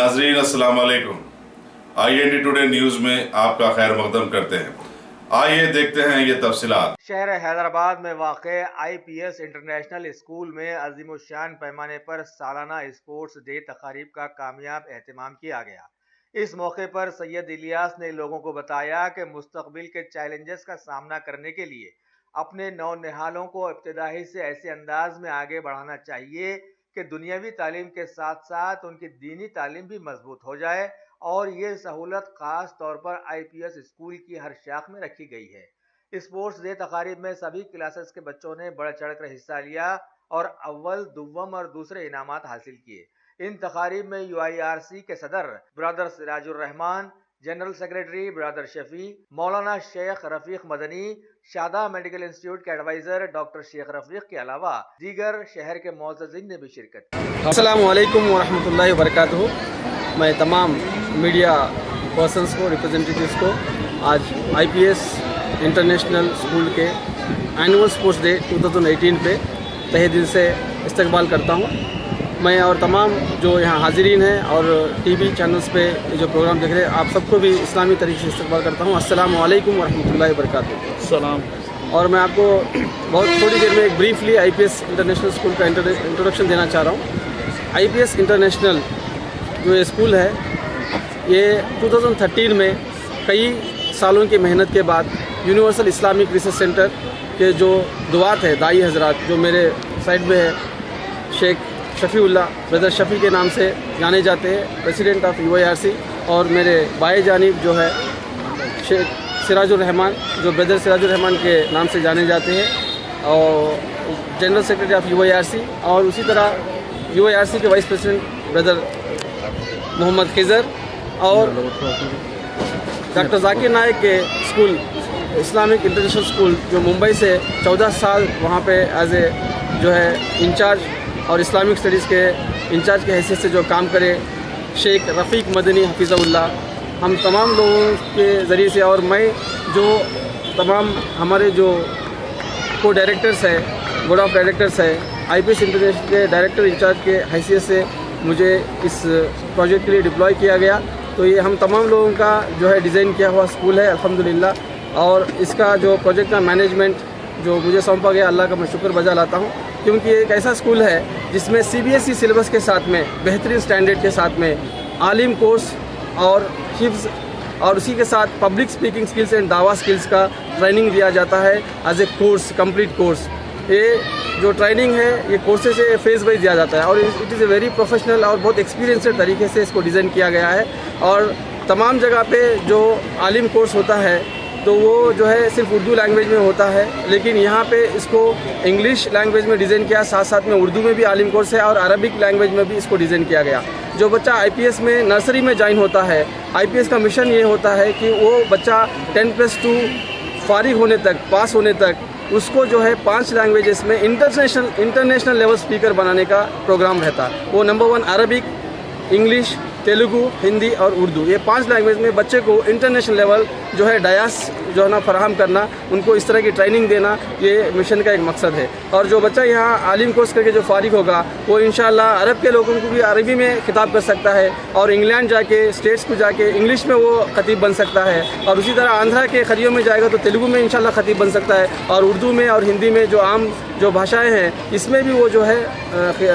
नाजरीन अस्सलाम वालेकुम। IND टुडे न्यूज़ में आपका खैर मकदम करते हैं। आइए देखते हैं ये तफसीलात। शहर हैदराबाद में वाक़े IPS इंटरनेशनल स्कूल में अज़ीमुश्शान पैमाने पर सालाना स्पोर्ट्स डे तक़रीब का कामयाब एहतमाम किया गया। इस मौके पर सैयद इलियास ने लोगों को बताया कि मुस्तक़बिल के चैलेंजेस का सामना करने के लिए अपने नौनिहालों को इब्तिदाई से ऐसे अंदाज में आगे बढ़ाना चाहिए कि दुनियावी तालीम के साथ साथ उनकी दीनी तालीम भी मजबूत हो जाए, और ये सहूलत ख़ास तौर पर IPS स्कूल की हर शाख में रखी गई है। स्पोर्ट्स डे तक़रीब में सभी क्लासेस के बच्चों ने बढ़ चढ़ कर हिस्सा लिया और अव्वल, दुव्वम और दूसरे इनामात हासिल किए। इन तक़रीब में UIRC के सदर brother Sirajur Rahman, general secretary brother Shafi, मौलाना शेख रफीक मदनी, शादा मेडिकल इंस्टीट्यूट के एडवाइज़र डॉक्टर शेख रफीक के अलावा दीगर शहर के मुअज़्ज़िज़ीन ने भी शिरकत की। अस्सलामु अलैकुम वरहमतुल्लाहि वबरकातुहू। मैं तमाम मीडिया पर्सनस को, रिप्रेजेंटेटिव्स को आज IPS इंटरनेशनल स्कूल के एनुअल स्पोर्ट्स डे 2018 पे तहे दिल से इस्तकबाल करता हूँ। मैं और तमाम जो यहाँ हाज़रीन हैं और TV चैनल्स पे जो प्रोग्राम देख रहे हैं, आप सबको भी इस्लामी तरीके से इस्तकबाल करता हूँ। अस्सलामु अलैकुम वरहमतुल्लाहि वबरकातुहू। सलाम। और मैं आपको बहुत थोड़ी देर में एक ब्रीफली IPS इंटरनेशनल स्कूल का इंट्रोडक्शन देना चाह रहा हूँ। IPS इंटरनेशनल जो ये स्कूल है, ये 2013 में कई सालों की मेहनत के बाद यूनिवर्सल इस्लामिक रिसर्च सेंटर के जो दुआत है, दाई हजरात, जो मेरे साइड में है, शेख शफ़ीउल्लाह ब्रदर शफ़ी के नाम से जाने जाते हैं, प्रेसिडेंट ऑफ UIRC, और मेरे बाएं जानिब जो है शेख सिराजुर रहमान, जो ब्रदर सिराजुर रहमान के नाम से जाने जाते हैं, और जनरल सेक्रेटरी ऑफ UIRC, और उसी तरह UIRC के vice president brother Mohammad Khizar, और डॉक्टर जाकिर नायक के स्कूल इस्लामिक इंटरनेशनल स्कूल जो मुंबई से 14 साल वहाँ पे एज ए जो है इंचार्ज और इस्लामिक स्टडीज़ के इंचार्ज के हैसियत से जो काम करे, शेख रफ़ीक मदनी हफ़िज़हुल्लाह, हम तमाम लोगों के ज़रिए से, और मैं जो तमाम हमारे जो को डायरेक्टर्स है, बोर्ड ऑफ डायरेक्टर्स है, IPS इंटरनेशनल के डायरेक्टर इंचार्ज के हैसियत से मुझे इस प्रोजेक्ट के लिए डिप्लॉय किया गया। तो ये हम तमाम लोगों का जो है डिज़ाइन किया हुआ स्कूल है अल्हम्दुलिल्लाह, और इसका जो प्रोजेक्ट का मैनेजमेंट जो मुझे सौंपा गया, अल्लाह का मैं शुक्र बजा लाता हूँ, क्योंकि एक ऐसा स्कूल है जिसमें CBSE सिलेबस के साथ में, बेहतरीन स्टैंडर्ड के साथ में आलिम कोर्स और हिफ्ज़, और उसी के साथ पब्लिक स्पीकिंग स्किल्स एंड दावा स्किल्स का ट्रेनिंग दिया जाता है as a course, complete course. ये जो ट्रेनिंग है, ये कोर्सेज से फेज़ वाइज दिया जाता है, और it is a very professional और बहुत एक्सपीरियंस्ड तरीके से इसको डिज़ाइन किया गया है। और तमाम जगह पे जो आलिम कोर्स होता है तो वो जो है सिर्फ उर्दू लैंग्वेज में होता है, लेकिन यहाँ पे इसको इंग्लिश लैंग्वेज में डिज़ाइन किया, साथ साथ में उर्दू में भी आलिम कोर्स है और अरबिक लैंग्वेज में भी इसको डिज़ाइन किया गया। जो बच्चा IPS में नर्सरी में ज्वाइन होता है, IPS का मिशन ये होता है कि वो बच्चा 10+2 फारिग होने तक, पास होने तक, उसको जो है 5 लैंग्वेजेस में इंटरनेशनल लेवल स्पीकर बनाने का प्रोग्राम रहता है। वो number 1 Arabic, English, Telugu, Hindi और उर्दू, ये 5 लैंग्वेज में बच्चे को इंटरनेशनल लेवल जो है डायास जो है ना फराहम करना, उनको इस तरह की ट्रेनिंग देना, ये मिशन का एक मकसद है। और जो बच्चा यहाँ आलिम कोर्स करके जो फारिग होगा, वो इंशाअल्लाह अरब के लोगों को भी अरबी में खिताब कर सकता है, और इंग्लैंड जाके, स्टेट्स को जाके इंग्लिश में वो खतीब बन सकता है, और उसी तरह आंध्रा के खरियों में जाएगा तो तेलुगु में इंशाअल्लाह खतीब बन सकता है, और उर्दू में और हिंदी में जो आम जो भाषाएँ हैं, इसमें भी वो जो है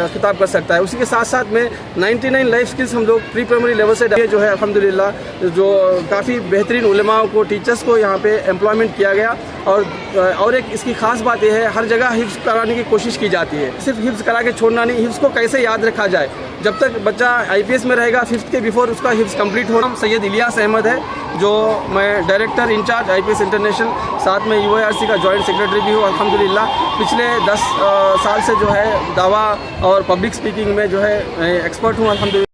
खिताब कर सकता है। उसी के साथ साथ में 99 लाइफ स्किल्स हम लोग प्री प्राइमरी लेवल से जो है अल्हम्दुलिल्लाह जो काफ़ी बेहतरीन उलेमाओं को, टीचर्स को यहाँ पे एम्प्लॉयमेंट किया गया। और एक इसकी ख़ास बात यह है, हर जगह हिफ्ज़ कराने की कोशिश की जाती है, सिर्फ हिफ्ज़ करा के छोड़ना नहीं, हिफ्ज़ को कैसे याद रखा जाए। जब तक बच्चा IPS में रहेगा, 5th के बिफोर उसका हिफ्ज़ कंप्लीट होना। सैयद इलियास अहमद है, जो मैं डायरेक्टर इंचार्ज IPS इंटरनेशनल, साथ में UIRC का जॉइंट सेक्रेटरी भी हूँ अल्हम्दुलिल्लाह। पिछले 10 साल से जो है दावा और पब्लिक स्पीकिंग में जो है एक्सपर्ट हूँ अल्हम्दुलिल्लाह।